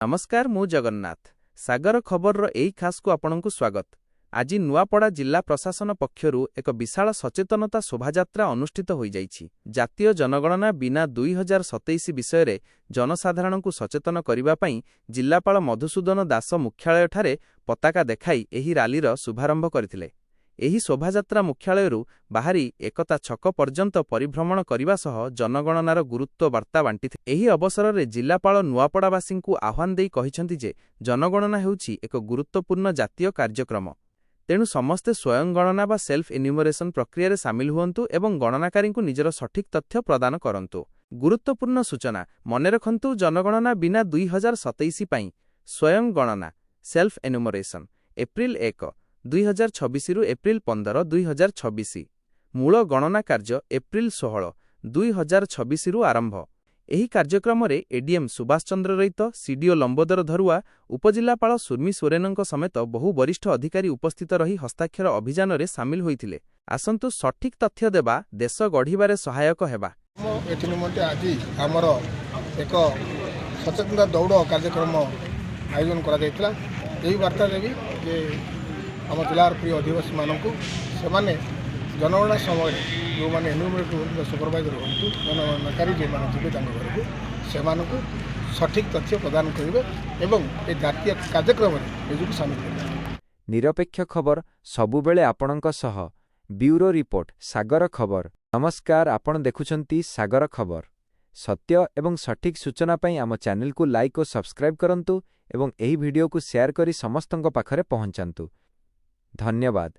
नमस्कार मु जगन्नाथ सागर खबर एई खास को आपनकु स्वागत। आज नुआपड़ा जिला प्रशासन पक्षरु एक विशाल सचेतनता शोभायात्रा अनुष्ठित होई जाइछि। जातीय जनगणना बिना 2027 विषय रे जनसाधारणकु सचेतन करिबा पई जिल्लापाल मधुसूदन दास मुख्यालय ठारे पताका देखाई एही रैलीर शुभारंभ करथिले। एही शोभायात्रा मुख्यालयरु बाहरी एकता छक पर्यंत परिभ्रमण करिबा सह जनगणनार गुरुत्व वार्ता बांटिथिले। एही अवसर रे जिल्लापाल नुआपड़ावासींकु आह्वान देई कहिसंति जे जनगणना हेउछि एक गुरुत्वपूर्ण जातीय कार्यक्रम, तेणु समस्ते स्वयं गणना बा सेल्फ एन्यूमरेशन प्रक्रिया रे सामिल हुअन्तु एवं गणनाकारींकु निजर सठिक तथ्य प्रदान करन्तु। गुरुत्वपूर्ण सूचना मने रखन्तु, जनगणना बिना 2027 पई स्वयं गणना सेल्फ एन्यूमरेशन एप्रिल 1, 2026 रु एप्रिल 15, 2026, मूल गणना कार्य एप्रिल 16, 2026 रु आरंभ। एही कार्यक्रम रे एडीएम सुभाष चंद्र रईत, सीडीओ लंबोदर धरुआ, उपजिल्लापाल सुर्मी सोरेनଙ୍କ समेत बहु वरिष्ठ अधिकारी उपस्थित रही हस्ताक्षर अभियान रे सामिल होइथिले। आसंतु सठिक तथ्य देबा देश गढ़िबारे सहायक हेबा। एथि निमंते आज हमर एक सचेतनता दौड़ कार्यक्रम आयोजन करा जायतिला। एही वार्ता देबी जे आम जिलार प्रिय अधिवासी मानक से जनगणना समय जो मैंने एन्यूमरेटर सुपरवाइजर हूँ जनगणनाकारी जो मैंने घर को से सठिक तथ्य प्रदान करेंगे एवं ए जातीय कार्यक्रम में सामिल करेंगे। निरपेक्ष खबर सबुबेले आपणक सह। ब्यूरो रिपोर्ट सागर खबर। नमस्कार, आपण देखुछंती सागर खबर। सत्य एवं सठिक सूचना पई आम चैनल को लाइक और सब्सक्राइब करंतु एवं एही वीडियो को शेयर करी समस्तंक पाखरे पहुंचांतु। धन्यवाद।